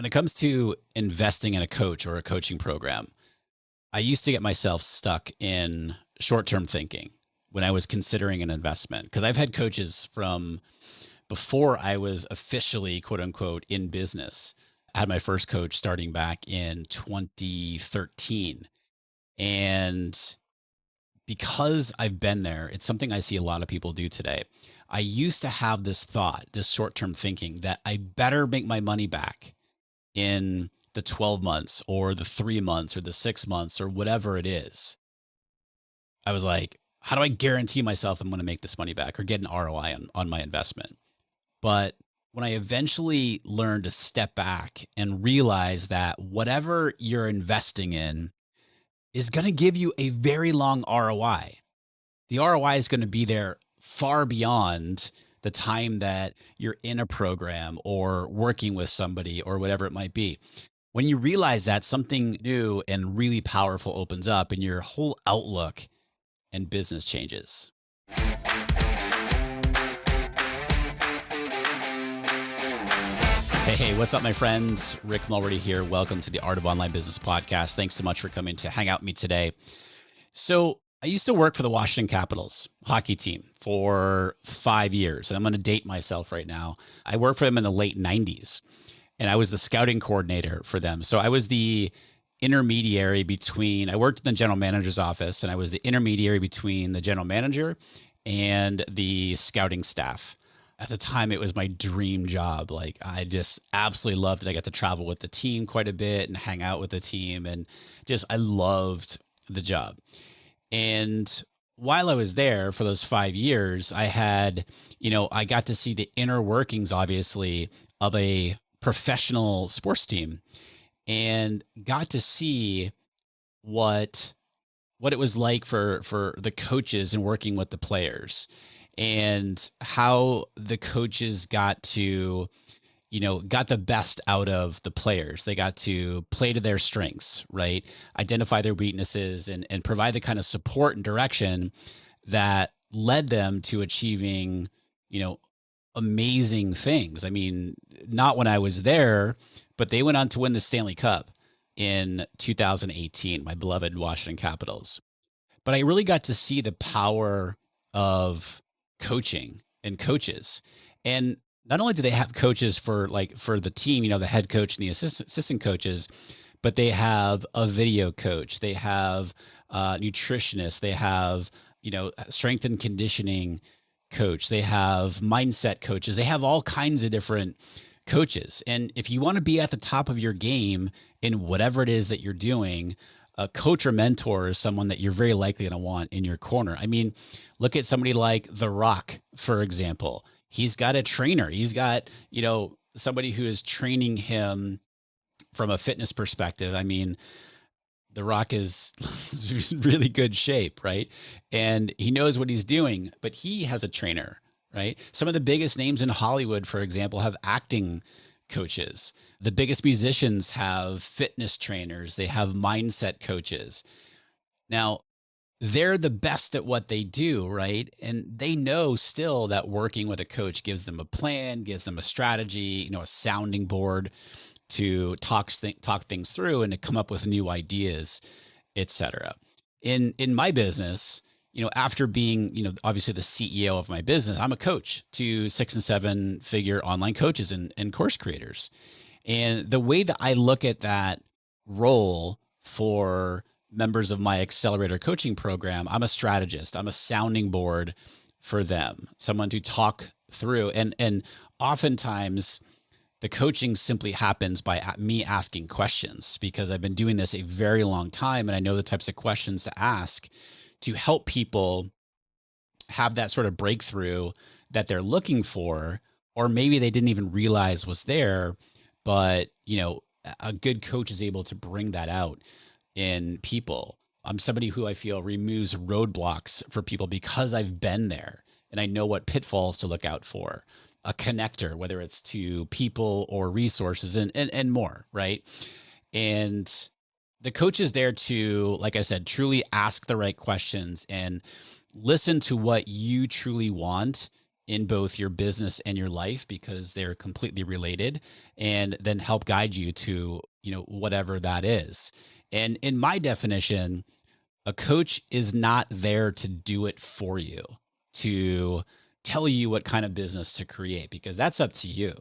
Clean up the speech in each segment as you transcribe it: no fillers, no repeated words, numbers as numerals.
When it comes to investing in a coach or a coaching program, I used to get myself stuck in short-term thinking when I was considering an investment because I've had coaches from before I was officially quote unquote in business. I had my first coach starting back in 2013. And because I've been there, it's something I see a lot of people do today. I used to have this thought, this short-term thinking that I better make my money back in the 12 months or the 3 months or the 6 months or whatever it is. I was like, how do I guarantee myself I'm going to make this money back or get an ROI on my investment? But when I eventually learned to step back and realize that whatever you're investing in is going to give you a very long ROI. The ROI is going to be there far beyond the time that you're in a program or working with somebody or whatever it might be. When you realize that, something new and really powerful opens up and your whole outlook and business changes. Hey, what's up, my friends? Rick Mulready here. Welcome to the Art of Online Business podcast. Thanks so much for coming to hang out with me today. So I used to work for the Washington Capitals hockey team for 5 years, and I'm going to date myself right now. I worked for them in the late 90s, and I was the scouting coordinator for them. So I was the intermediary between, I worked in the general manager's office, and I was the intermediary between the general manager and the scouting staff. At the time, it was my dream job. Like, I just absolutely loved it. I got to travel with the team quite a bit and hang out with the team, and just, I loved the job. And while I was there for those 5 years, I had, I got to see the inner workings, obviously, of a professional sports team, and got to see what it was like for the coaches and working with the players, and how the coaches got to, got the best out of the players. They got to play to their strengths, right? Identify their weaknesses and provide the kind of support and direction that led them to achieving, amazing things. I mean, not when I was there, but they went on to win the Stanley Cup in 2018, my beloved Washington Capitals. But I really got to see the power of coaching and coaches. And not only do they have coaches for the team, the head coach and the assistant coaches, but they have a video coach, they have nutritionists, they have, strength and conditioning coach, they have mindset coaches, they have all kinds of different coaches. And if you want to be at the top of your game in whatever it is that you're doing, a coach or mentor is someone that you're very likely going to want in your corner. I mean, look at somebody like The Rock, for example. He's got a trainer. He's got, somebody who is training him from a fitness perspective. I mean, The Rock is really good shape, right? And he knows what he's doing, but he has a trainer, right? Some of the biggest names in Hollywood, for example, have acting coaches. The biggest musicians have fitness trainers. They have mindset coaches. Now, they're the best at what they do, right? And they know still that working with a coach gives them a plan, gives them a strategy, a sounding board to talk things through and to come up with new ideas, etc. In my business, after being, obviously the CEO of my business, I'm a coach to 6 and 7 figure online coaches and course creators. And the way that I look at that role for members of my accelerator coaching program, I'm a strategist. I'm a sounding board for them, someone to talk through. And oftentimes the coaching simply happens by me asking questions, because I've been doing this a very long time and I know the types of questions to ask to help people have that sort of breakthrough that they're looking for, or maybe they didn't even realize was there, but a good coach is able to bring that out in people. I'm somebody who I feel removes roadblocks for people because I've been there and I know what pitfalls to look out for. A connector, whether it's to people or resources and more, right? And the coach is there to, like I said, truly ask the right questions and listen to what you truly want in both your business and your life because they're completely related, and then help guide you to, whatever that is. And in my definition, a coach is not there to do it for you, to tell you what kind of business to create, because that's up to you.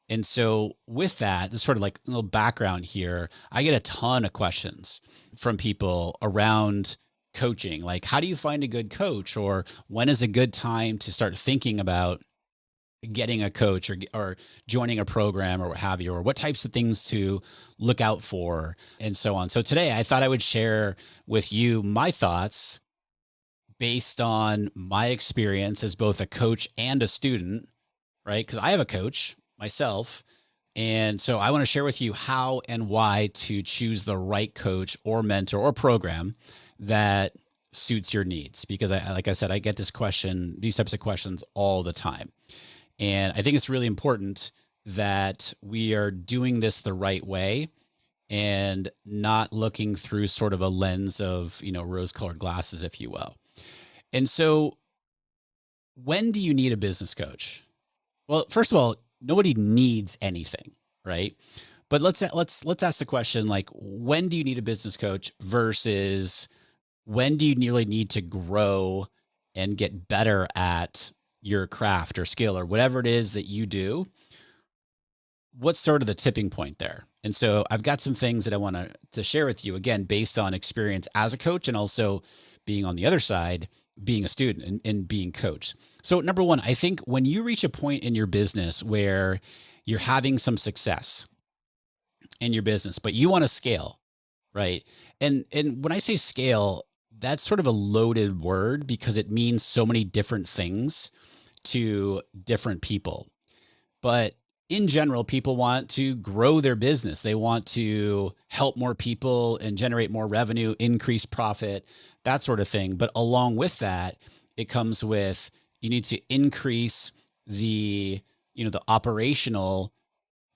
And so with that, this sort of like a little background here, I get a ton of questions from people around coaching. Like, how do you find a good coach? Or when is a good time to start thinking about getting a coach, or joining a program, or what have you, or what types of things to look out for, and so on. So today I thought I would share with you my thoughts based on my experience as both a coach and a student, right? Because I have a coach myself. And so I want to share with you how and why to choose the right coach or mentor or program that suits your needs. Because like I said, I get these types of questions all the time. And I think it's really important that we are doing this the right way and not looking through sort of a lens of, rose-colored glasses, if you will. And so when do you need a business coach? Well, first of all, nobody needs anything, right? But let's ask the question, like, when do you need a business coach versus when do you really need to grow and get better at your craft or skill or whatever it is that you do? What's sort of the tipping point there? And so I've got some things that I want to share with you, again, based on experience as a coach and also being on the other side, being a student and being coached. So number one, I think when you reach a point in your business where you're having some success in your business, but you want to scale, right? And when I say scale, that's sort of a loaded word because it means so many different things to different people. But in general, people want to grow their business. They want to help more people and generate more revenue, increase profit, that sort of thing. But along with that, it comes with, you need to increase the operational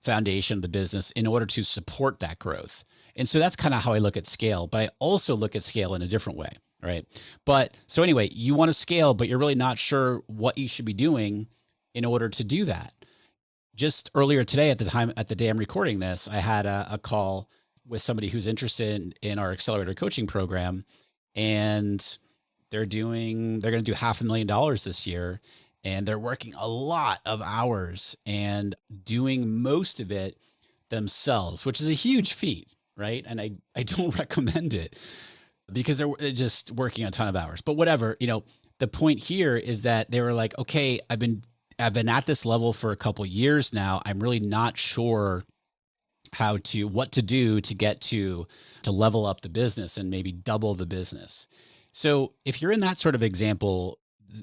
foundation of the business in order to support that growth. And so that's kind of how I look at scale, but I also look at scale in a different way, right? But so anyway, you want to scale, but you're really not sure what you should be doing in order to do that. Just earlier today, at the day I'm recording this, I had a call with somebody who's interested in our accelerator coaching program, and they're going to do $500,000 this year, and they're working a lot of hours and doing most of it themselves, which is a huge feat, right? And I don't recommend it because they're just working a ton of hours. But whatever, the point here is that they were like, okay, I've been at this level for a couple of years now. I'm really not sure what to do to get to level up the business and maybe double the business. So if you're in that sort of example,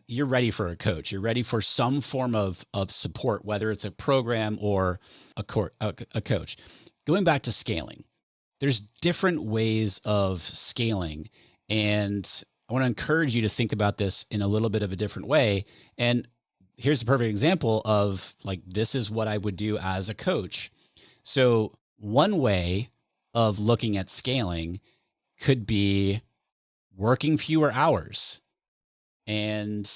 you're ready for a coach. You're ready for some form of support, whether it's a program or a coach. Going back to scaling, there's different ways of scaling. And I want to encourage you to think about this in a little bit of a different way. And here's a perfect example of, like, this is what I would do as a coach. So one way of looking at scaling could be working fewer hours, and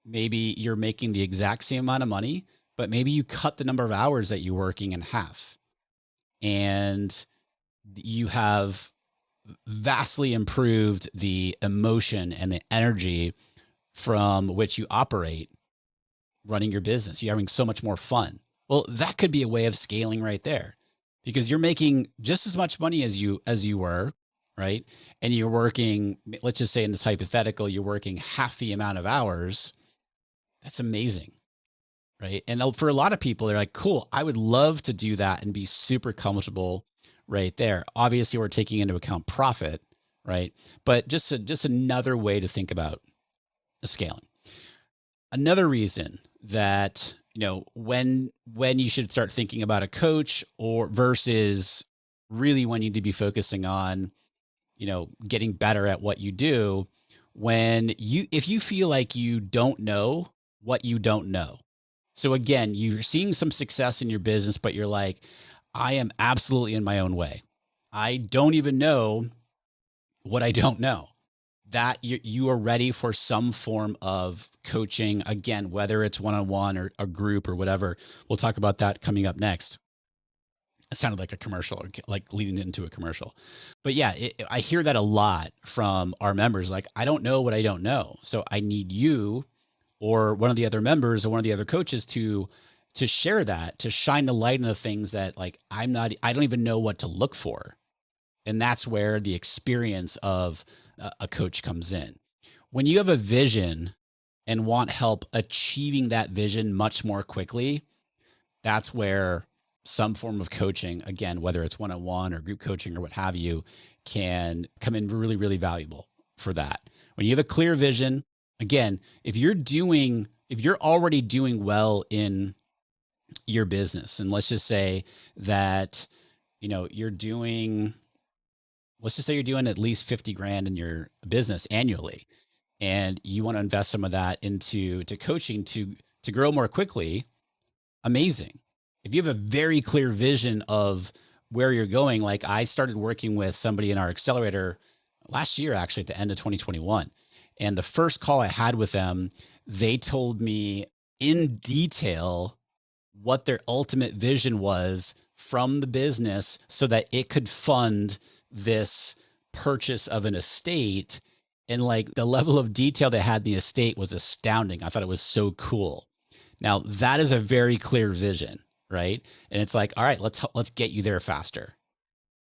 maybe you're making the exact same amount of money, but maybe you cut the number of hours that you're working in half, and you have vastly improved the emotion and the energy from which you operate running your business. You're having so much more fun. Well, that could be a way of scaling right there, because you're making just as much money as you were, right? And you're working, let's just say in this hypothetical, you're working half the amount of hours. That's amazing, right? And for a lot of people, they're like, cool, I would love to do that and be super comfortable right there. Obviously, we're taking into account profit, right? But just another way to think about the scaling. Another reason that, when you should start thinking about a coach, or versus really when you need to be focusing on, getting better at what you do, if you feel like you don't know what you don't know. So again, you're seeing some success in your business, but you're like, I am absolutely in my own way. I don't even know what I don't know. that you are ready for some form of coaching, again, whether it's one-on-one or a group or whatever. We'll talk about that coming up next. It sounded like a commercial, like leading into a commercial. But yeah, I hear that a lot from our members. Like, I don't know what I don't know. So I need you or one of the other members or one of the other coaches to share that, to shine the light on the things that like I don't even know what to look for. And that's where the experience of a coach comes in. When you have a vision and want help achieving that vision much more quickly, that's where some form of coaching, again, whether it's one-on-one or group coaching or what have you, can come in really, really valuable for that. When you have a clear vision, again, if you're already doing well in your business, and let's just say that, let's just say you're doing at least 50 grand in your business annually, and you want to invest some of that into coaching to grow more quickly. Amazing. If you have a very clear vision of where you're going, like I started working with somebody in our accelerator last year, actually at the end of 2021. And the first call I had with them, they told me in detail what their ultimate vision was from the business so that it could fund this purchase of an estate. And like the level of detail they had in the estate was astounding. I thought it was so cool. Now that is a very clear vision, right? And it's like, all right, let's get you there faster.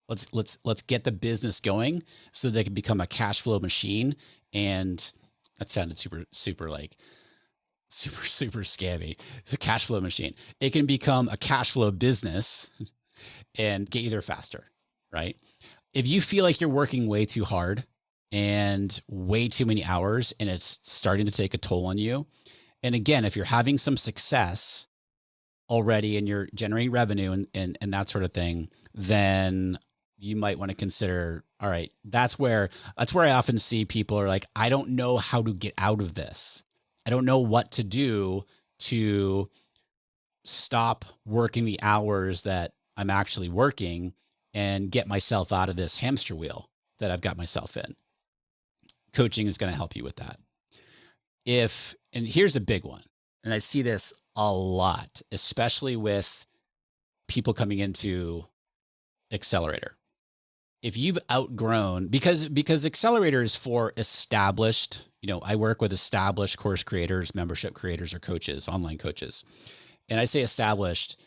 Let's get the business going so they can become a cash flow machine. And that sounded super scammy. It's a cash flow machine. It can become a cash flow business and get you there faster, right? If you feel like you're working way too hard and way too many hours and it's starting to take a toll on you, and again, if you're having some success already and you're generating revenue and that sort of thing, then you might want to consider, all right, that's where I often see people are like, I don't know how to get out of this. I don't know what to do to stop working the hours that I'm actually working and get myself out of this hamster wheel that I've got myself in. Coaching is going to help you with that. And here's a big one, and I see this a lot, especially with people coming into Accelerator. If you've outgrown, because Accelerator is for established, I work with established course creators, membership creators, or coaches, online coaches. And I say established,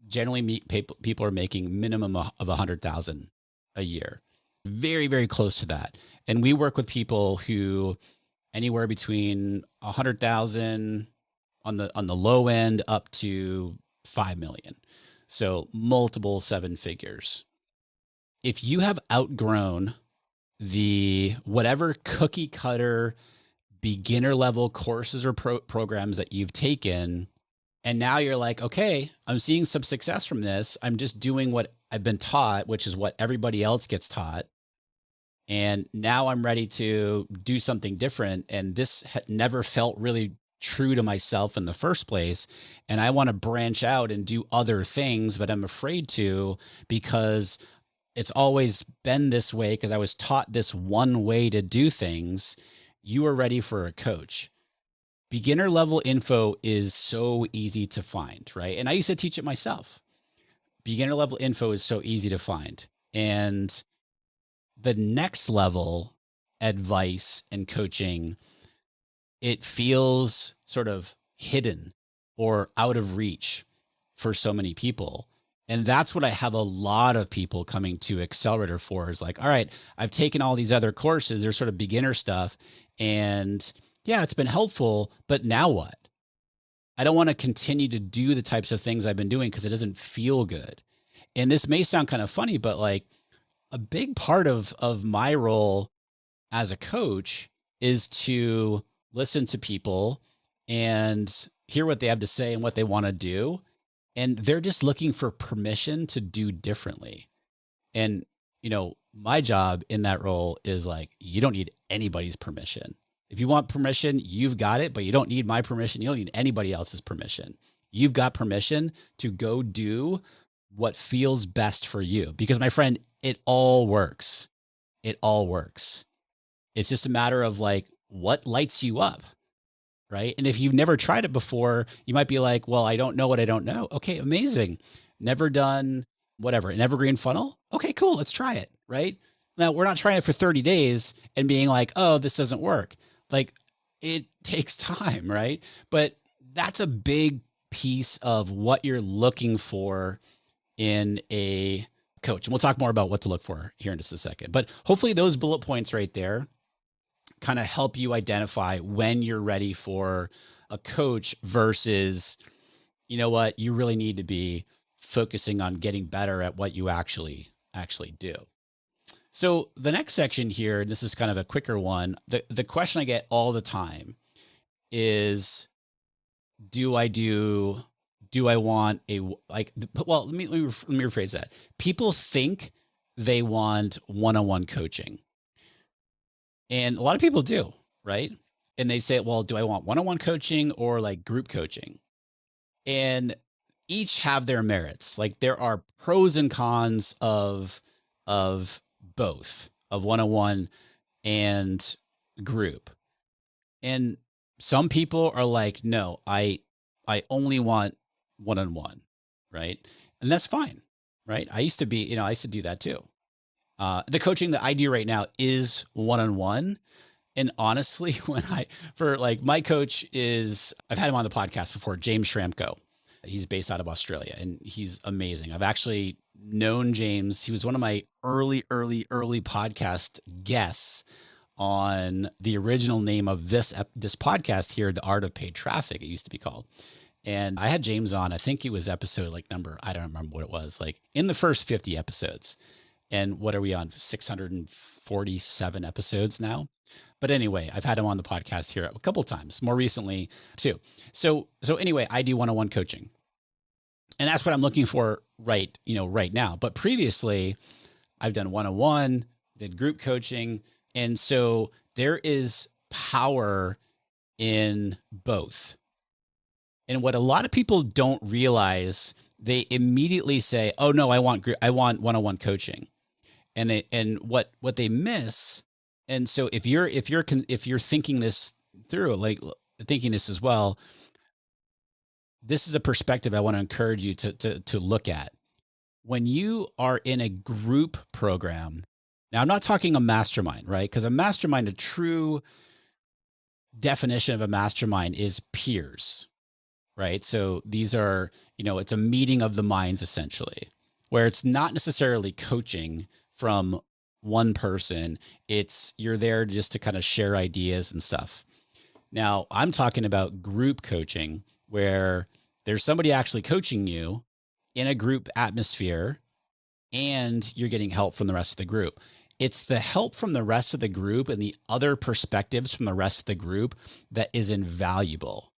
generally people are making minimum of 100,000 a year, very, very close to that. And we work with people who anywhere between 100,000 on the low end up to 5 million. So multiple seven figures. If you have outgrown the whatever cookie cutter beginner level courses or programs that you've taken, and now you're like, okay, I'm seeing some success from this. I'm just doing what I've been taught, which is what everybody else gets taught. And now I'm ready to do something different. And this never felt really true to myself in the first place. And I want to branch out and do other things, but I'm afraid to because it's always been this way because I was taught this one way to do things. You are ready for a coach. Beginner level info is so easy to find, right? And I used to teach it myself. Beginner level info is so easy to find. And the next level advice and coaching, it feels sort of hidden or out of reach for so many people. And that's what I have a lot of people coming to Accelerator for is like, all right, I've taken all these other courses. They're sort of beginner stuff. And yeah, it's been helpful, but now what? I don't want to continue to do the types of things I've been doing because it doesn't feel good. And this may sound kind of funny, but like a big part of my role as a coach is to listen to people and hear what they have to say and what they want to do. And they're just looking for permission to do differently. And, my job in that role is like, you don't need anybody's permission. If you want permission, you've got it, but you don't need my permission. You don't need anybody else's permission. You've got permission to go do what feels best for you. Because my friend, it all works. It all works. It's just a matter of like, what lights you up, right? And if you've never tried it before, you might be like, well, I don't know what I don't know. Okay, amazing. Never done whatever, an evergreen funnel. Okay, cool. Let's try it, right? Now, we're not trying it for 30 days and being like, oh, this doesn't work. Like, it takes time, right? But that's a big piece of what you're looking for in a coach. And we'll talk more about what to look for here in just a second. But hopefully those bullet points right there kind of help you identify when you're ready for a coach versus, you know what, you really need to be focusing on getting better at what you actually do. So the next section here, and this is kind of a quicker one, the question I get all the time is, do I want a, like, well, let me rephrase that. People think they want one-on-one coaching. And a lot of people do, right? And they say, well, do I want one-on-one coaching or like group coaching? And each have their merits. Like, there are pros and cons of both, of one-on-one and group. And some people are like, no, I only want one-on-one, right? And that's fine, right? I used to do that too. The coaching that I do right now is one-on-one. And honestly, my coach is, I've had him on the podcast before, James Schramko. He's based out of Australia and he's amazing. I've actually known James. He was one of my early podcast guests on the original name of this podcast here, The Art of Paid Traffic, it used to be called. And I had James on, I think it was episode like number, I don't remember what it was, like in the first 50 episodes. And what are we on? 647 episodes now. But anyway, I've had him on the podcast here a couple of times, more recently too. So anyway, I do one-on-one coaching. And that's what I'm looking for right now. But previously, I've done one-on-one, did group coaching. And so there is power in both. And what a lot of people don't realize, they immediately say, "Oh no, I want one-on-one coaching," and what they miss. And so if you're thinking this through, like thinking this as well, this is a perspective I want to encourage you to look at. When you are in a group program, now I'm not talking a mastermind, right? Because a mastermind, a true definition of a mastermind is peers, right? So these are, it's a meeting of the minds essentially, where it's not necessarily coaching from one person. You're there just to kind of share ideas and stuff. Now I'm talking about group coaching, where there's somebody actually coaching you in a group atmosphere and you're getting help from the rest of the group. It's the help from the rest of the group and the other perspectives from the rest of the group that is invaluable.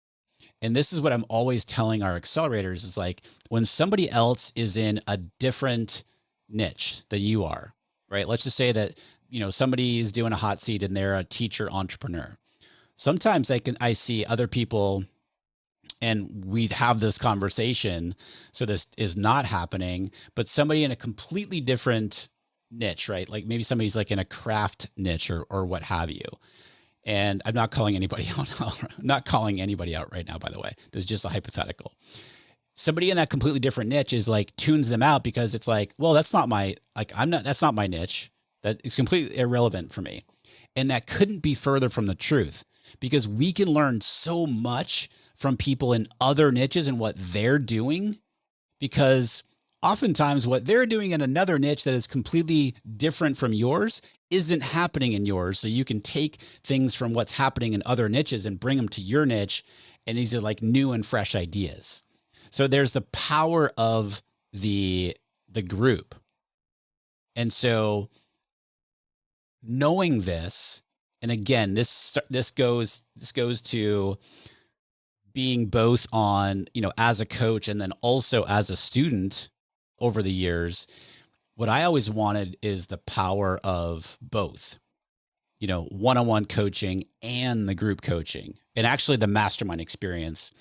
And this is what I'm always telling our accelerators is like, when somebody else is in a different niche than you are, right? Let's just say that, somebody is doing a hot seat and they're a teacher entrepreneur. Sometimes I see other people and we have this conversation. So this is not happening, but somebody in a completely different niche, right? Like maybe somebody's like in a craft niche or what have you. And I'm not calling anybody out. I'm not calling anybody out right now, by the way. This is just a hypothetical. Somebody in that completely different niche is like tunes them out because it's like, well, that's not my niche. That is completely irrelevant for me. And that couldn't be further from the truth, because we can learn so much from people in other niches and what they're doing, because oftentimes what they're doing in another niche that is completely different from yours isn't happening in yours. So you can take things from what's happening in other niches and bring them to your niche. And these are like new and fresh ideas. So there's the power of the group. And so knowing this, and again, this goes to being both on, as a coach and then also as a student over the years. What I always wanted is the power of both, one-on-one coaching and the group coaching, and actually the mastermind experience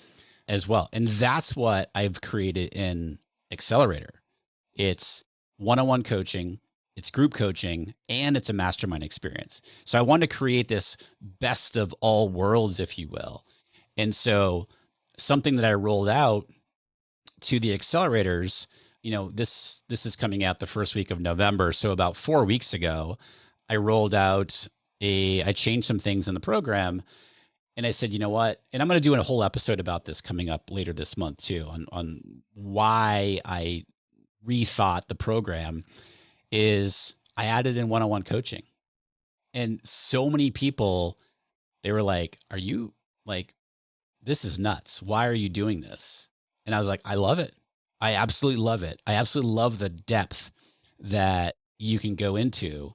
as well. And that's what I've created in Accelerator. It's one-on-one coaching it's group coaching, and it's a mastermind experience. So I wanted to create this best of all worlds, if you will. And so something that I rolled out to the accelerators, this is coming out the first week of November. So about 4 weeks ago, I rolled out I changed some things in the program, and I said, you know what? And I'm going to do a whole episode about this coming up later this month too, on why I rethought the program. Is I added in one-on-one coaching, and so many people, they were like, "Are you like, this is nuts? Why are you doing this?" And I was like, "I love it. I absolutely love it. I absolutely love the depth that you can go into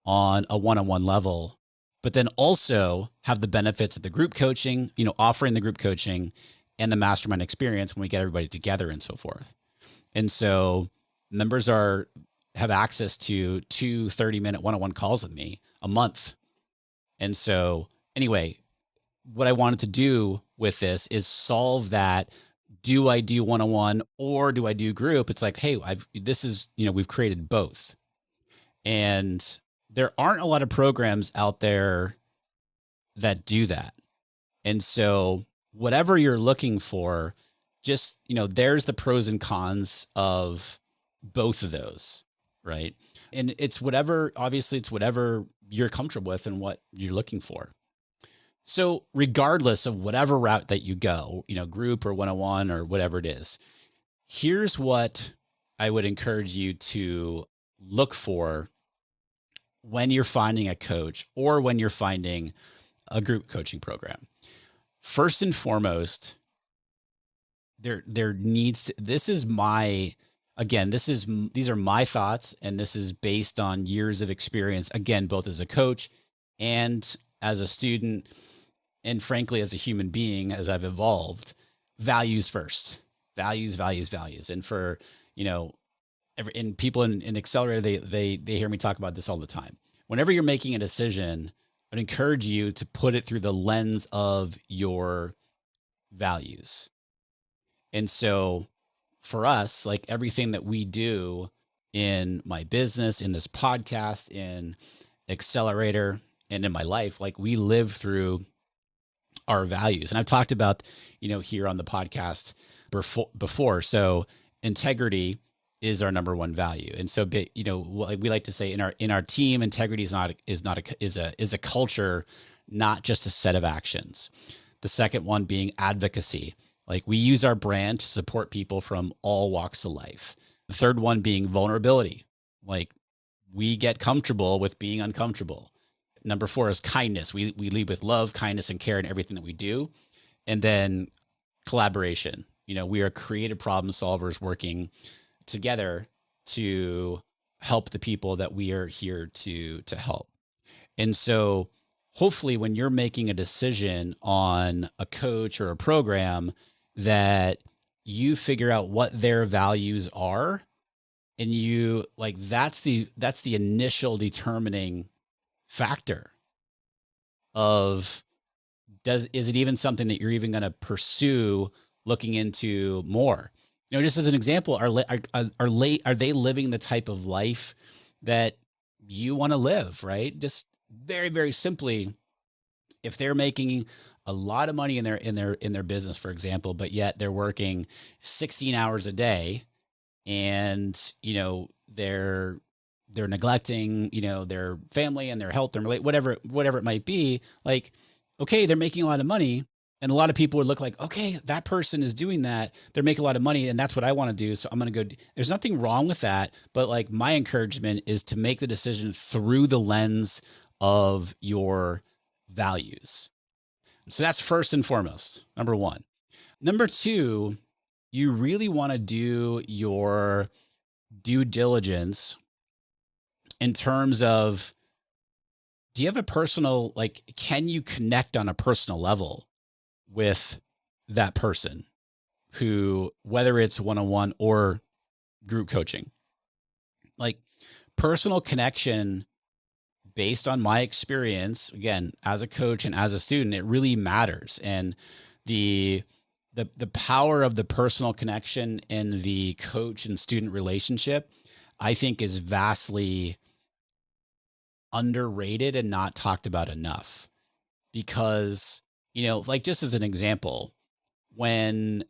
on a one-on-one level, but then also have the benefits of the group coaching, offering the group coaching and the mastermind experience when we get everybody together and so forth." And so members have access to 2 30-minute one-on-one calls with me a month. And so anyway, what I wanted to do with this is solve that. Do I do one-on-one or do I do group? It's like, hey, we've created both. And there aren't a lot of programs out there that do that. And so whatever you're looking for, just, there's the pros and cons of both of those, right? And obviously it's whatever you're comfortable with and what you're looking for. So regardless of whatever route that you go, group or one-on-one or whatever it is, here's what I would encourage you to look for when you're finding a coach or when you're finding a group coaching program. First and foremost, these are my thoughts, and this is based on years of experience, again, both as a coach and as a student, and frankly, as a human being, as I've evolved. Values first. Values. And for, and people in Accelerator, they hear me talk about this all the time. Whenever you're making a decision, I'd encourage you to put it through the lens of your values. And so for us, like everything that we do in my business, in this podcast, in Accelerator, and in my life, like we live through our values. And I've talked about, here on the podcast before. So integrity is our number one value. And so, we like to say in our team, integrity is a culture, not just a set of actions. The second one being advocacy. Like we use our brand to support people from all walks of life. The third one being vulnerability. Like we get comfortable with being uncomfortable. Number 4 is kindness. We lead with love, kindness, and care in everything that we do. And then collaboration. We are creative problem solvers working together to help the people that we are here to help. And so hopefully when you're making a decision on a coach or a program, that you figure out what their values are, and you like, that's the initial determining factor of is it even something that you're even going to pursue looking into more? Just as an example, are they living the type of life that you want to live, right? Just very, very simply, if they're making a lot of money in their business, for example, but yet they're working 16 hours a day, and they're neglecting their family and their health and whatever it might be, like, okay, they're making a lot of money, and a lot of people would look like, okay, that person is doing that, they're making a lot of money, and that's what I want to do, so I'm going to go. There's nothing wrong with that, but like my encouragement is to make the decision through the lens of your values. So that's first and foremost, number 1. Number 2, you really want to do your due diligence in terms of, do you have a personal, like, can you connect on a personal level with that person who, whether it's one-on-one or group coaching? Like personal connection, based on my experience, again, as a coach and as a student, it really matters. And the power of the personal connection in the coach and student relationship, I think is vastly underrated and not talked about enough. Because, like just as an example, when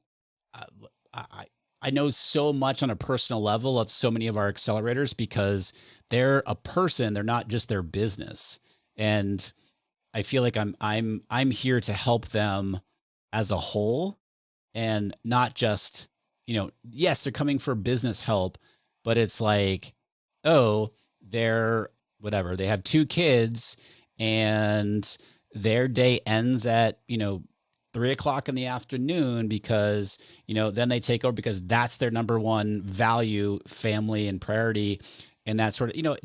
uh, I, I know so much on a personal level of so many of our accelerators because they're a person, they're not just their business. And I feel like I'm here to help them as a whole and not just, yes, they're coming for business help, but it's like, oh, they're whatever. They have 2 kids and their day ends at, 3 o'clock in the afternoon because, then they take over because that's their number one value, family and priority. And that sort of,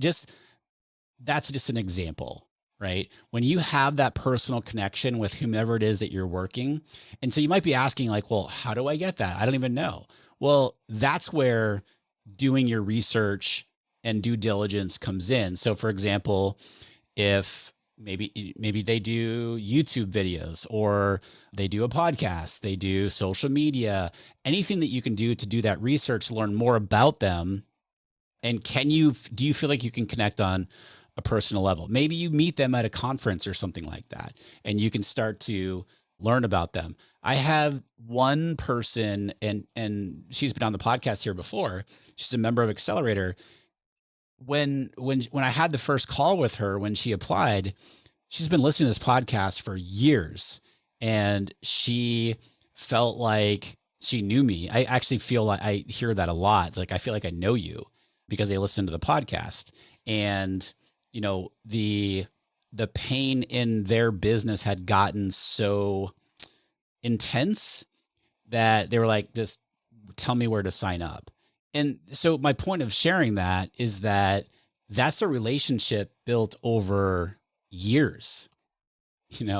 that's just an example, right? When you have that personal connection with whomever it is that you're working. And so you might be asking like, well, how do I get that? I don't even know. Well, that's where doing your research and due diligence comes in. So for example, if maybe they do YouTube videos or they do a podcast, they do social media, anything that you can do to do that research, learn more about them. And do you feel like you can connect on a personal level? Maybe you meet them at a conference or something like that, and you can start to learn about them. I have one person and she's been on the podcast here before. She's a member of Accelerator. When I had the first call with her, when she applied, she's been listening to this podcast for years and she felt like she knew me. I actually feel like I hear that a lot. Like, I feel like I know you because they listen to the podcast. And, the pain in their business had gotten so intense that they were like, this, tell me where to sign up. And so my point of sharing that is that that's a relationship built over years, and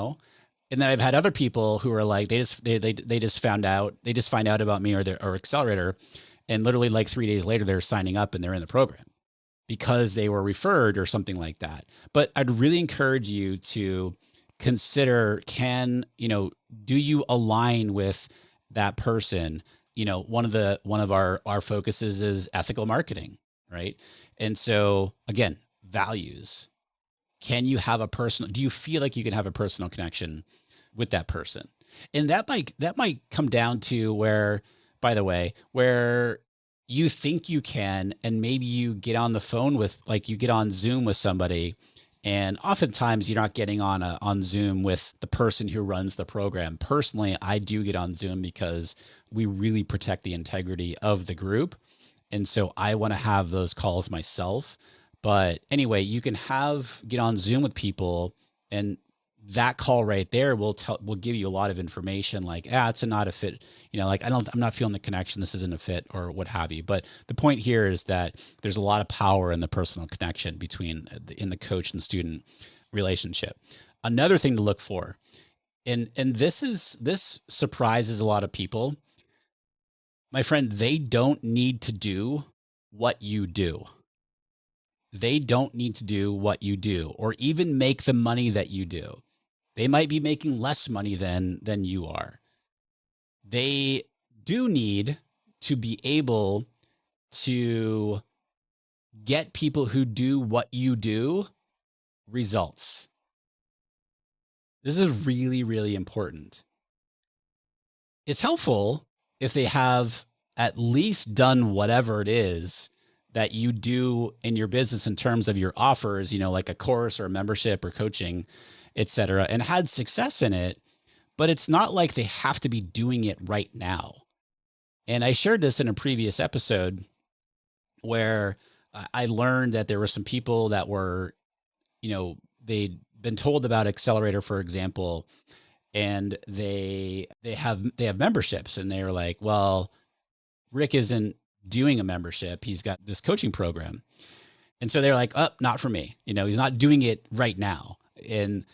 then I've had other people who are like, they just find out about me or Accelerator. And literally like 3 days later, they're signing up and they're in the program because they were referred or something like that. But I'd really encourage you to consider, do you align with that person? One of our focuses is ethical marketing, right? And so again, values. Do you feel like you can have a personal connection with that person? And that might come down to where, by the way, where you think you can, and maybe you get on the phone with, like, you get on Zoom with somebody, and oftentimes you're not getting on Zoom with the person who runs the program. Personally, I do get on Zoom because we really protect the integrity of the group. And so I want to have those calls myself. But anyway, you can get on Zoom with people, and that call right there will give you a lot of information, like, it's not a fit, like, I'm not feeling the connection. This isn't a fit or what have you. But the point here is that there's a lot of power in the personal connection in the coach and student relationship. Another thing to look for, and this surprises a lot of people, my friend, they don't need to do what you do. They don't need to do what you do or even make the money that you do. They might be making less money than you are. They do need to be able to get people who do what you do results. This is really, really important. It's helpful if they have at least done whatever it is that you do in your business in terms of your offers, like a course or a membership or coaching, et cetera, and had success in it, but it's not like they have to be doing it right now. And I shared this in a previous episode where I learned that there were some people that were, they'd been told about Accelerator, for example, and they have memberships, and they're like, well, Rick isn't doing a membership. He's got this coaching program. And so they're like, oh, not for me. He's not doing it right now. And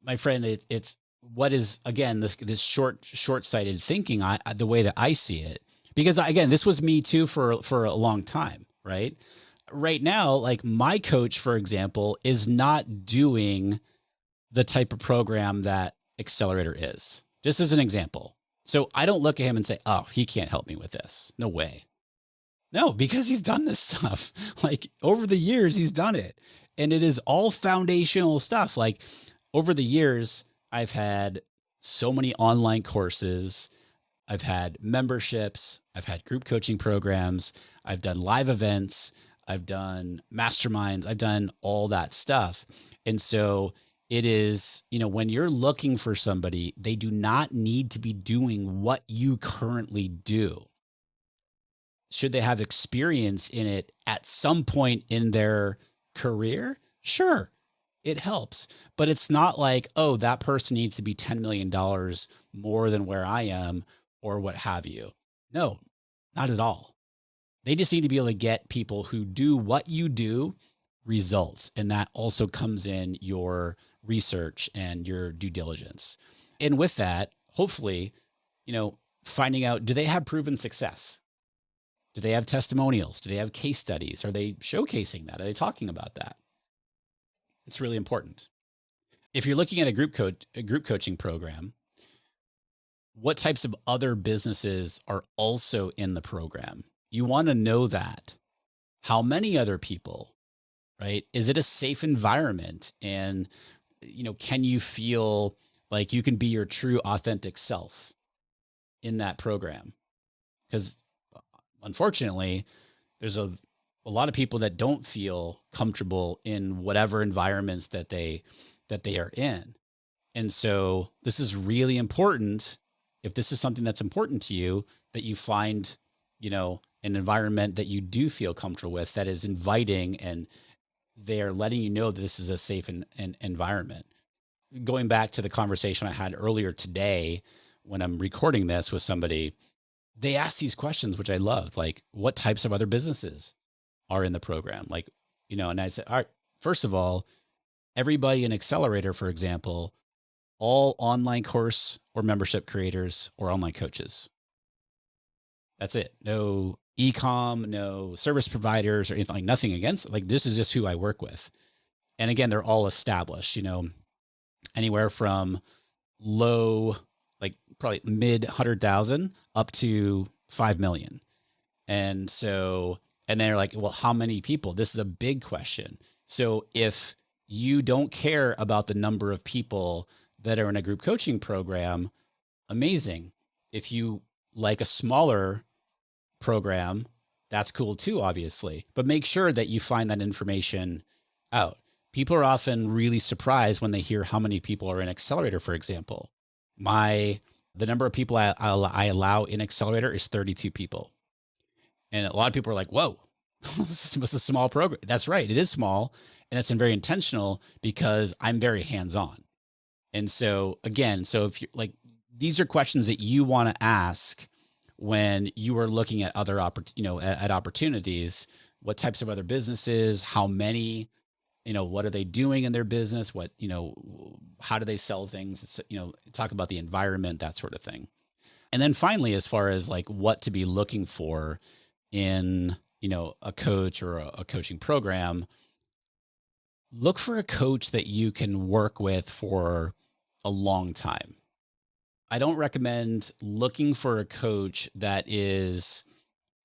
my friend, it's what is, again, this short-sighted thinking, the way that I see it, because again, this was me too for a long time, right? Right now, like, my coach, for example, is not doing the type of program that Accelerator is, just as an example. So I don't look at him and say, oh, he can't help me with this. No way. No, because he's done this stuff. Like over the years, he's done it. And it is all foundational stuff. Like over the years, I've had so many online courses. I've had memberships. I've had group coaching programs. I've done live events. I've done masterminds. I've done all that stuff. And so it is, when you're looking for somebody, they do not need to be doing what you currently do. Should they have experience in it at some point in their career? Sure, it helps. But it's not like, oh, that person needs to be $10 million more than where I am or what have you. No, not at all. They just need to be able to get people who do what you do results. And that also comes in your research and your due diligence. And with that, hopefully, finding out, do they have proven success? Do they have testimonials? Do they have case studies? Are they showcasing that? Are they talking about that? It's really important. If you're looking at a group coaching program, what types of other businesses are also in the program? You want to know that. How many other people, right? Is it a safe environment? And, can you feel like you can be your true authentic self in that program? Because unfortunately, there's a lot of people that don't feel comfortable in whatever environments that they are in. And so this is really important. If this is something that's important to you, that you find, an environment that you do feel comfortable with, that is inviting, and they're letting you know that this is a safe environment. Going back to the conversation I had earlier today, when I'm recording this with somebody, they asked these questions, which I loved, like what types of other businesses are in the program? Like, and I said, all right, first of all, everybody in Accelerator, for example, all online course or membership creators or online coaches. That's it. No e-com, no service providers or anything, like nothing against it. Like this is just who I work with. And again, they're all established, anywhere from low, like probably mid 100,000 up to 5 million. And so, and they're like, well, how many people? This is a big question. So if you don't care about the number of people that are in a group coaching program, amazing. If you like a smaller program, that's cool too, obviously, but make sure that you find that information out. People are often really surprised when they hear how many people are in Accelerator, for example. The number of people I allow in Accelerator is 32 people. And a lot of people are like, whoa, this was a small program. That's right. It is small. And it's very intentional because I'm very hands-on. And so again, if you're like, these are questions that you want to ask when you are looking at other at opportunities. What types of other businesses, how many, what are they doing in their business? What, how do they sell things? It's, talk about the environment, that sort of thing. And then finally, as far as like what to be looking for in, a coach or a coaching program, look for a coach that you can work with for a long time. I don't recommend looking for a coach that is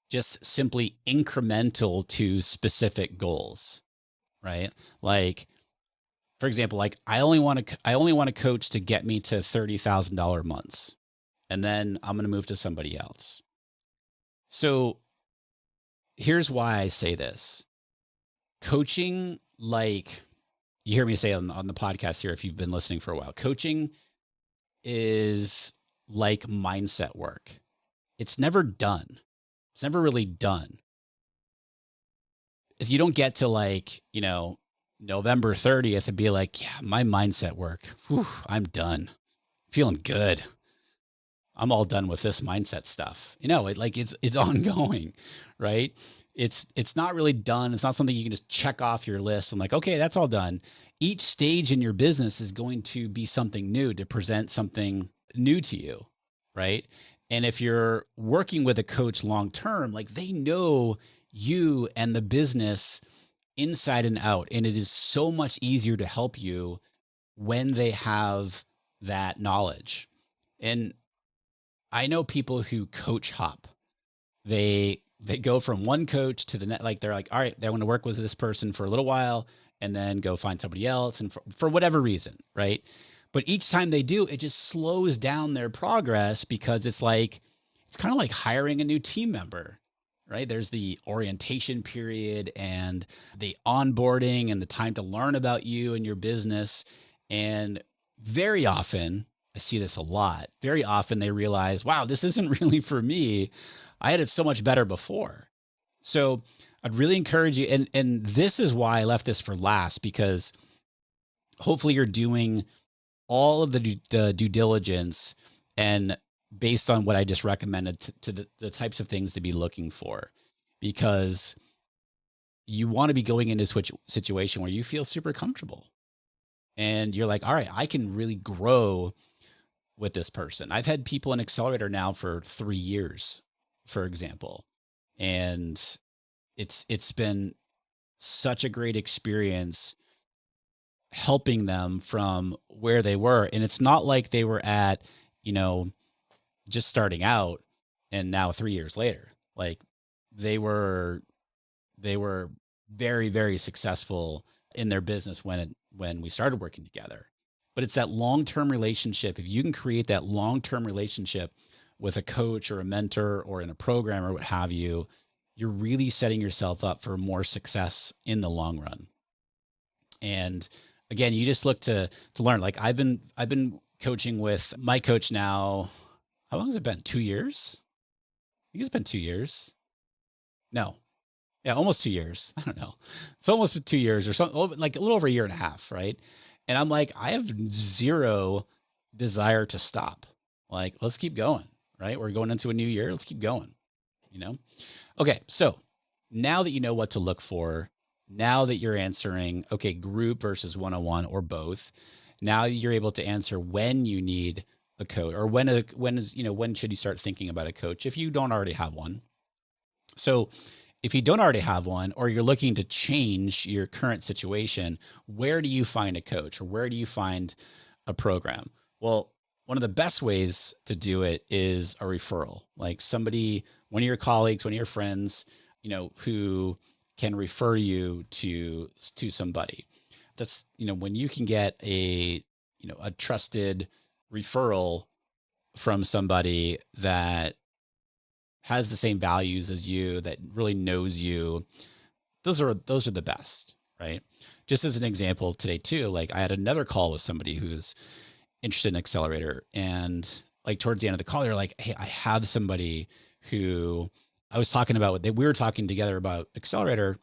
just simply incremental to specific goals, right? Like, for example, like I only want a coach to get me to $30,000 months, and then I'm going to move to somebody else. So here's why I say this. Coaching, like you hear me say on the podcast here, if you've been listening for a while, coaching is like mindset work. It's never done. It's never really done. Is you don't get to like, November 30th and be like, yeah, my mindset work, whew, I'm done. Feeling good. I'm all done with this mindset stuff. It's ongoing, right? It's not really done. It's not something you can just check off your list and like, okay, that's all done. Each stage in your business is going to be something new, to present something new to you, right? And if you're working with a coach long-term, like they know you and the business inside and out. And it is so much easier to help you when they have that knowledge. And I know people who coach hop. They they go from one coach to the next. Like they're like, all right, they want to work with this person for a little while and then go find somebody else. And for whatever reason, right? But each time they do, it just slows down their progress because it's like, it's kind of like hiring a new team member, right? There's the orientation period and the onboarding and the time to learn about you and your business. And very often, I see this a lot, very often they realize, wow, this isn't really for me. I had it so much better before. So I'd really encourage you. And this is why I left this for last, because hopefully you're doing all of the due diligence and based on what I just recommended to the types of things to be looking for, because you want to be going into a situation where you feel super comfortable and you're like, all right, I can really grow with this person. I've had people in Accelerator now for 3 years, for example, and it's been such a great experience helping them from where they were. And it's not like they were at, you know, just starting out and now 3 years later, like they were very, very successful in their business when we started working together. But it's that long-term relationship. If you can create that long-term relationship with a coach or a mentor or in a program or what have you, you're really setting yourself up for more success in the long run. And again, you just look to learn. Like I've been coaching with my coach now. How long has it been? 2 years? I think it's been 2 years. No. Yeah, almost 2 years. I don't know. It's almost been 2 years or something, like a little over a year and a half, right? And I'm like, I have zero desire to stop. Like, let's keep going, right? We're going into a new year. Let's keep going, you know? Okay, so now that you know what to look for, now that you're answering, okay, group versus one-on-one or both, now you're able to answer when you need a coach or when should you start thinking about a coach if you don't already have one. So if you don't already have one, or you're looking to change your current situation, where do you find a coach or where do you find a program? Well, one of the best ways to do it is a referral, like somebody, one of your colleagues, one of your friends, who can refer you to somebody. That's, when you can get a trusted referral from somebody that has the same values as you, that really knows you, those are the best, right? Just as an example today too, like I had another call with somebody who's interested in Accelerator, and like towards the end of the call, they're like, hey, I have somebody who I was talking about, we were talking together about Accelerator,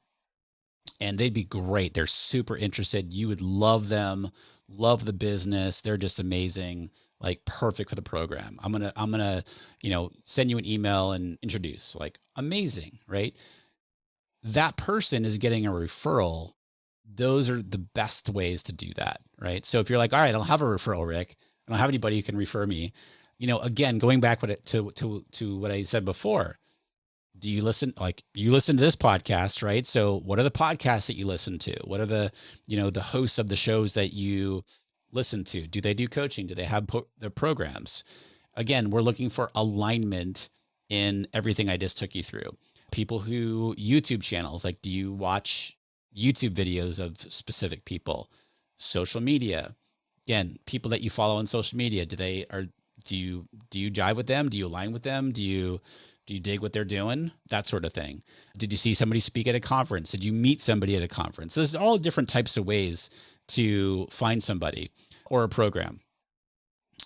and they'd be great. They're super interested. You would love them, love the business. They're just amazing, like perfect for the program. I'm going to, send you an email and introduce, like amazing, right? That person is getting a referral. Those are the best ways to do that, right? So if you're like, all right, I don't have a referral, Rick, I don't have anybody who can refer me, again, going back to what I said before, do you listen, like you listen to this podcast, right? So what are the podcasts that you listen to? What are the, the hosts of the shows that you listen to? Do they do coaching? Do they have their programs? Again, we're looking for alignment in everything I just took you through. People who YouTube channels, like do you watch YouTube videos of specific people? Social media, again, people that you follow on social media, do you jive with them? Do you align with them? Do you dig what they're doing? That sort of thing. Did you see somebody speak at a conference? Did you meet somebody at a conference? So there's all different types of ways to find somebody or a program.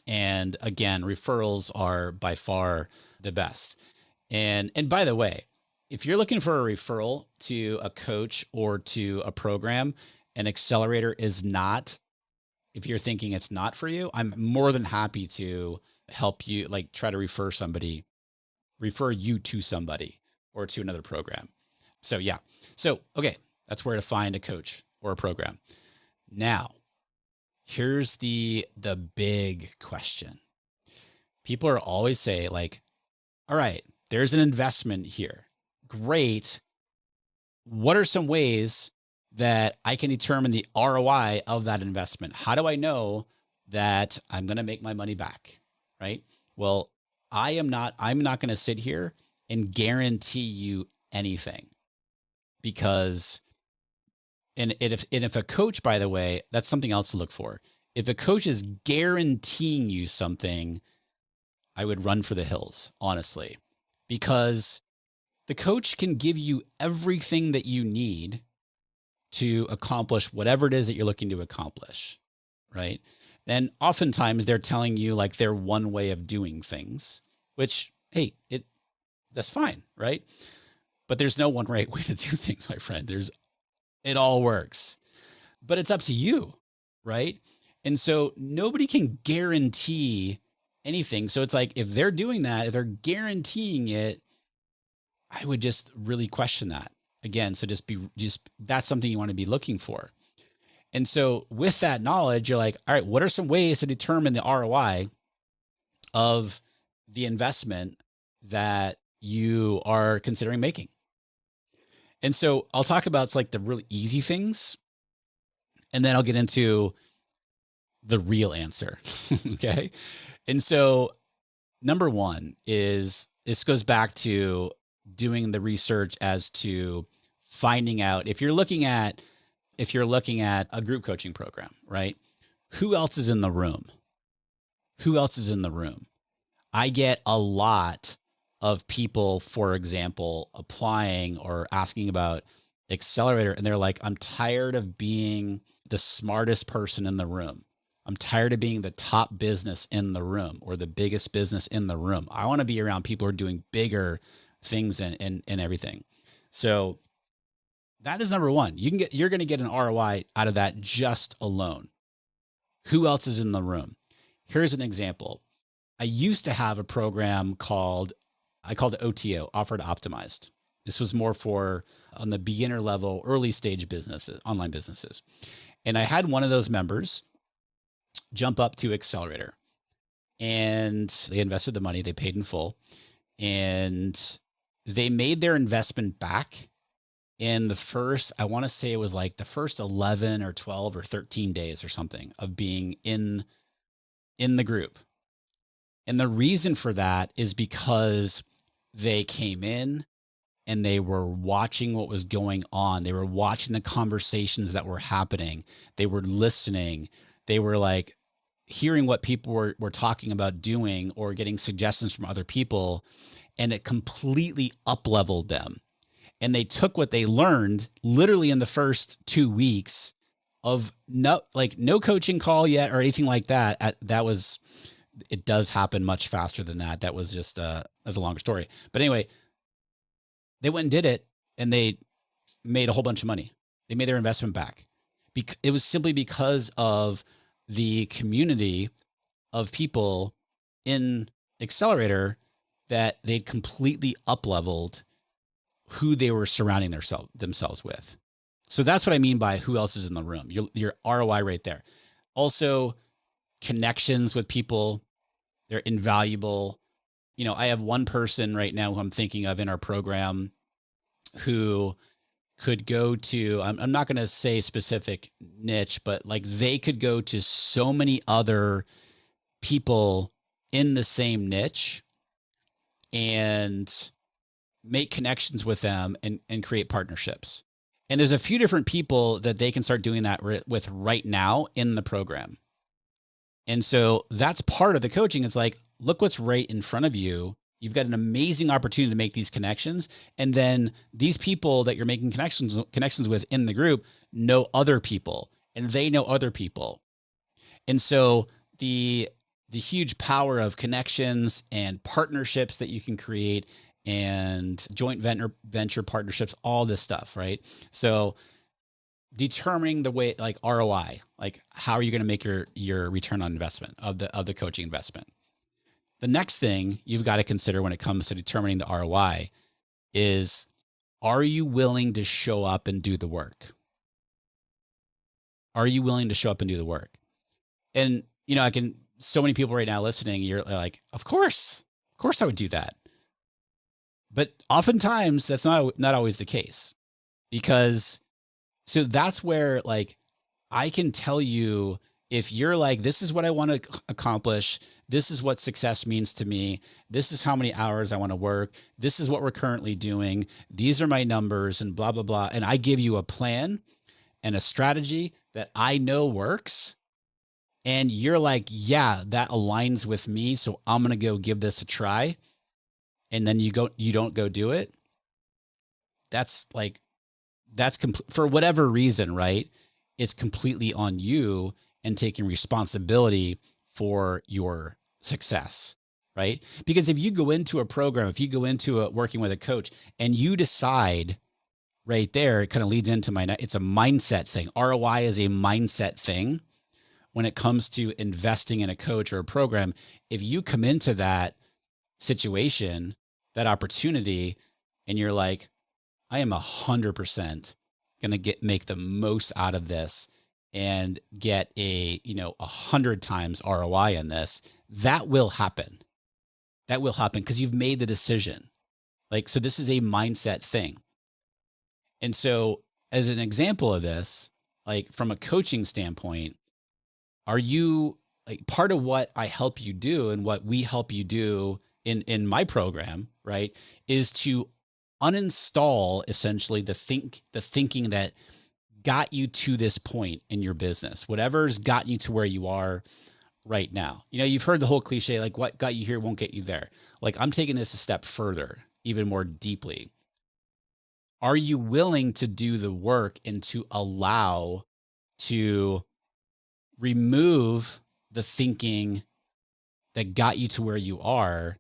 And again, referrals are by far the best. And by the way, if you're looking for a referral to a coach or to a program, an Accelerator is not, if you're thinking it's not for you, I'm more than happy to help you, like try to refer you to somebody or to another program. So yeah. So, okay. That's where to find a coach or a program. Now, here's the big question. People are always say like, all right, there's an investment here. Great. What are some ways that I can determine the ROI of that investment? How do I know that I'm going to make my money back? Right? Well, I'm not going to sit here and guarantee you anything. Because, and if a coach, by the way, that's something else to look for. If a coach is guaranteeing you something, I would run for the hills, honestly, because the coach can give you everything that you need to accomplish whatever it is that you're looking to accomplish, right? And oftentimes they're telling you like their one way of doing things, which, hey, that's fine, right? But there's no one right way to do things, my friend. It all works, but it's up to you, right? And so nobody can guarantee anything. So it's like, if they're doing that, if they're guaranteeing it, I would just really question that again. So that's something you want to be looking for. And so with that knowledge, you're like, all right, what are some ways to determine the ROI of the investment that you are considering making? And so I'll talk about it's like the really easy things, and then I'll get into the real answer. Okay. And so number one is, this goes back to doing the research as to finding out if you're looking at a group coaching program, right? Who else is in the room? Who else is in the room? I get a lot of people, for example, applying or asking about Accelerator, and they're like, I'm tired of being the smartest person in the room. I'm tired of being the top business in the room or the biggest business in the room. I want to be around people who are doing bigger things and everything. So that is number one. You're going to get an ROI out of that just alone. Who else is in the room? Here's an example. I used to have a program I called it OTO, Offered Optimized. This was more for on the beginner level, early stage businesses, online businesses. And I had one of those members jump up to Accelerator, and they invested the money, they paid in full, and they made their investment back in the first, I want to say it was like the first 11 or 12 or 13 days or something of being in the group. And the reason for that is because they came in and they were watching what was going on. They were watching the conversations that were happening. They were listening. They were like hearing what people were talking about doing or getting suggestions from other people. And it completely up-leveled them. And they took what they learned literally in the first 2 weeks of no coaching call yet or anything like that. It does happen much faster than that. That was just as a longer story. But anyway, they went and did it, and they made a whole bunch of money. They made their investment back. It was simply because of the community of people in Accelerator that they'd completely up-leveled who they were surrounding themselves with. So that's what I mean by who else is in the room. Your ROI right there. Also, connections with people, they're invaluable. You know, I have one person right now who I'm thinking of in our program who could go to, I'm not going to say specific niche, but like they could go to so many other people in the same niche and make connections with them and create partnerships. And there's a few different people that they can start doing that with right now in the program. And so that's part of the coaching. It's like, look what's right in front of you. You've got an amazing opportunity to make these connections. And then these people that you're making connections with in the group know other people, and they know other people. And so the huge power of connections and partnerships that you can create and joint venture partnerships, all this stuff, right? So determining the way, like ROI, like how are you going to make your return on investment of the coaching investment? The next thing you've got to consider when it comes to determining the ROI is, are you willing to show up and do the work? Are you willing to show up and do the work? And, you know, so many people right now listening, you're like, of course I would do that. But oftentimes that's not always the case, because so that's where, like, I can tell you If you're like, this is what I want to accomplish, this is what success means to me, this is how many hours I want to work, this is what we're currently doing, these are my numbers, and blah, blah, blah. And I give you a plan and a strategy that I know works. And you're like, yeah, that aligns with me. So I'm going to go give this a try. And then you don't go do it. That's like, for whatever reason, right? It's completely on you and taking responsibility for your success, right? Because if you go into a program, if you go into working with a coach and you decide right there, it kind of leads into it's a mindset thing. ROI is a mindset thing when it comes to investing in a coach or a program. If you come into that situation, that opportunity, and you're like, I am 100% going to make the most out of this and get 100 times ROI in this, that will happen. That will happen because you've made the decision. Like, so this is a mindset thing. And so as an example of this, like from a coaching standpoint, are you like part of what I help you do and what we help you do in my program, right, is to uninstall essentially the thinking that got you to this point in your business, whatever's gotten you to where you are right now. You've heard the whole cliche, like what got you here won't get you there. Like I'm taking this a step further, even more deeply. Are you willing to do the work and to allow to remove the thinking that got you to where you are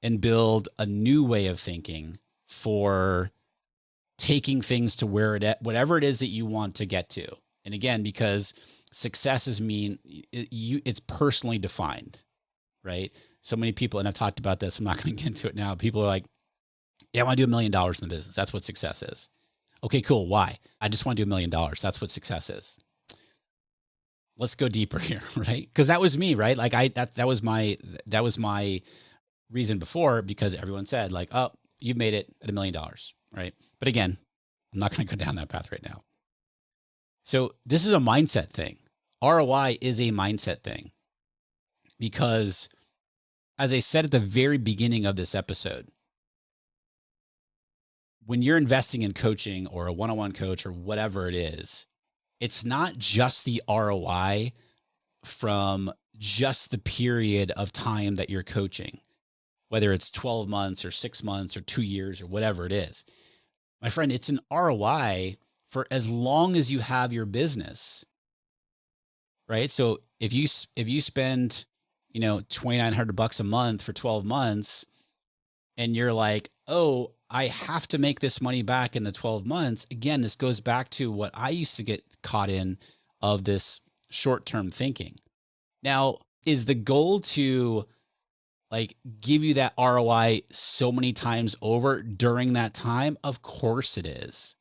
and build a new way of thinking for taking things to whatever it is that you want to get to? And again, because success it's personally defined, right? So many people, and I've talked about this, I'm not going to get into it now. People are like, yeah, I want to do $1 million in the business. That's what success is. Okay, cool. Why? I just want to do $1 million. That's what success is. Let's go deeper here, right? Because that was me, right? Like that was my reason before, because everyone said like, oh, you've made it at $1 million, right? But again, I'm not going to go down that path right now. So this is a mindset thing. ROI is a mindset thing because, as I said at the very beginning of this episode, when you're investing in coaching or a one-on-one coach or whatever it is, it's not just the ROI from just the period of time that you're coaching, whether it's 12 months or 6 months or 2 years or whatever it is. My friend, it's an ROI for as long as you have your business, right? So if you spend, $2,900 a month for 12 months and you're like, oh, I have to make this money back in the 12 months. Again, this goes back to what I used to get caught in of this short-term thinking. Now, is the goal to like give you that ROI so many times over during that time? Of course it is.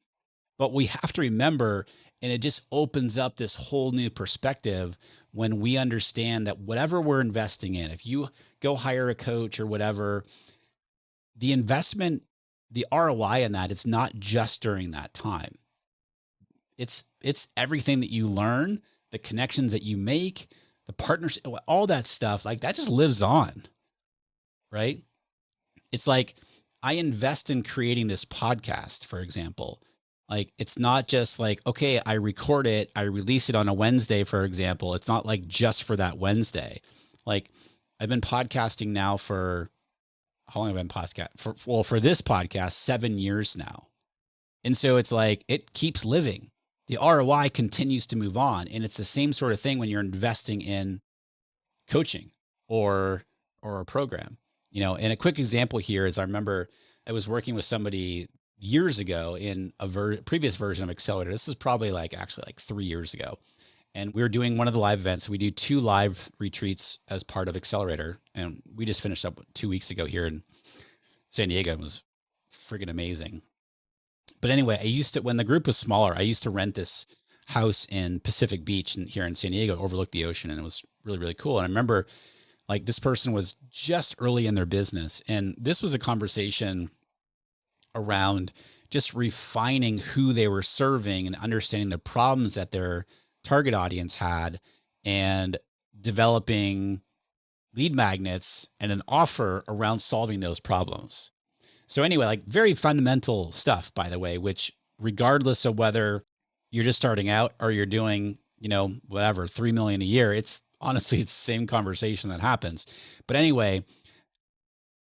But we have to remember, and it just opens up this whole new perspective when we understand that whatever we're investing in, if you go hire a coach or whatever, the investment, the ROI in that, it's not just during that time. It's everything that you learn, the connections that you make, the partnership, all that stuff, like that just lives on, right? It's like I invest in creating this podcast, for example. Like, it's not just like, okay, I record it, I release it on a Wednesday, for example. It's not like just for that Wednesday. Like I've been podcasting now for, how long have I been podcasting? For this podcast, 7 years now. And so it's like, it keeps living. The ROI continues to move on. And it's the same sort of thing when you're investing in coaching or a program, and a quick example here is I remember I was working with somebody years ago in a previous version of Accelerator. This is probably actually 3 years ago. And we were doing one of the live events. We do 2 live retreats as part of Accelerator. And we just finished up 2 weeks ago here in San Diego. It was friggin' amazing. But anyway, when the group was smaller, I used to rent this house in Pacific Beach here in San Diego, overlooked the ocean. And it was really, really cool. And I remember this person was just early in their business. And this was a conversation around just refining who they were serving and understanding the problems that their target audience had, and developing lead magnets and an offer around solving those problems. So anyway, like very fundamental stuff, by the way, which regardless of whether you're just starting out or you're doing, whatever, 3 million a year, it's honestly, it's the same conversation that happens. But anyway,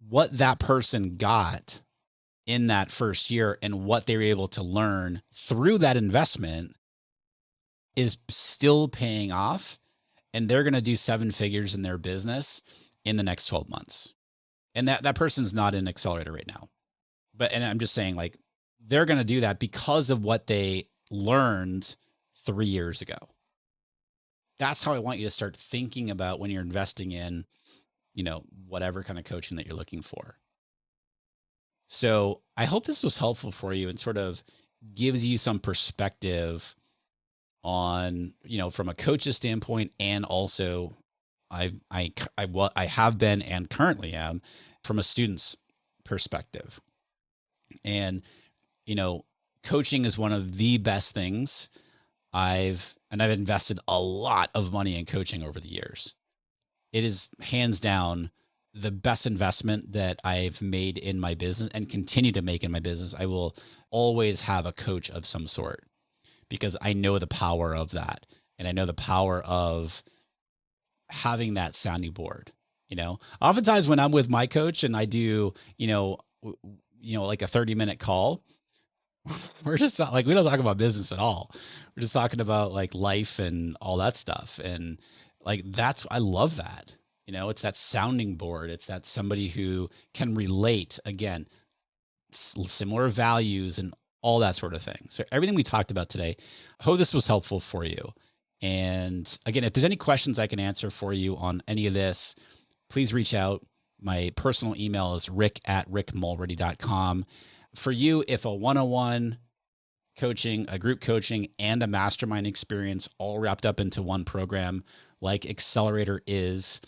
what that person got in that first year and what they were able to learn through that investment is still paying off. And they're going to do 7 figures in their business in the next 12 months. And that person's not in Accelerator right now. And I'm just saying, like, they're going to do that because of what they learned 3 years ago. That's how I want you to start thinking about when you're investing in, whatever kind of coaching that you're looking for. So I hope this was helpful for you and sort of gives you some perspective on, from a coach's standpoint, and also I have been and currently am from a student's perspective. And, coaching is one of the best things. I've invested a lot of money in coaching over the years. It is hands down the best investment that I've made in my business and continue to make in my business. I will always have a coach of some sort because I know the power of that. And I know the power of having that sounding board. Oftentimes when I'm with my coach and I do, like a 30-minute call, we're just like, we don't talk about business at all. We're just talking about like life and all that stuff. And like, I love that. It's that sounding board. It's that somebody who can relate, again, similar values and all that sort of thing. So everything we talked about today, I hope this was helpful for you. And again, if there's any questions I can answer for you on any of this, please reach out. My personal email is rick@rickmulready.com. For you, if a one-on-one coaching, a group coaching, and a mastermind experience all wrapped up into one program like Accelerator is,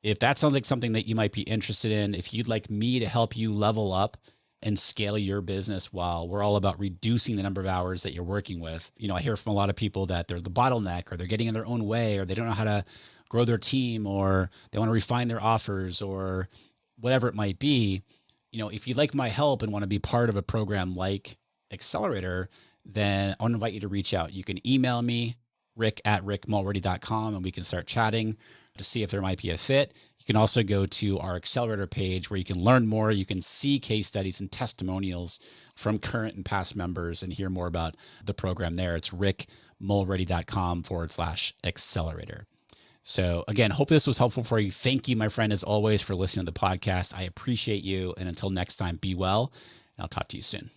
if that sounds like something that you might be interested in, if you'd like me to help you level up and scale your business while we're all about reducing the number of hours that you're working with. I hear from a lot of people that they're the bottleneck, or they're getting in their own way, or they don't know how to grow their team, or they want to refine their offers, or whatever it might be. If you'd like my help and want to be part of a program like Accelerator, then I want to invite you to reach out. You can email me, rick@rickmulready.com, and we can start chatting to see if there might be a fit. You can also go to our Accelerator page where you can learn more. You can see case studies and testimonials from current and past members and hear more about the program there. It's rickmulready.com/accelerator. So again, hope this was helpful for you. Thank you, my friend, as always, for listening to the podcast. I appreciate you. And until next time, be well. And I'll talk to you soon.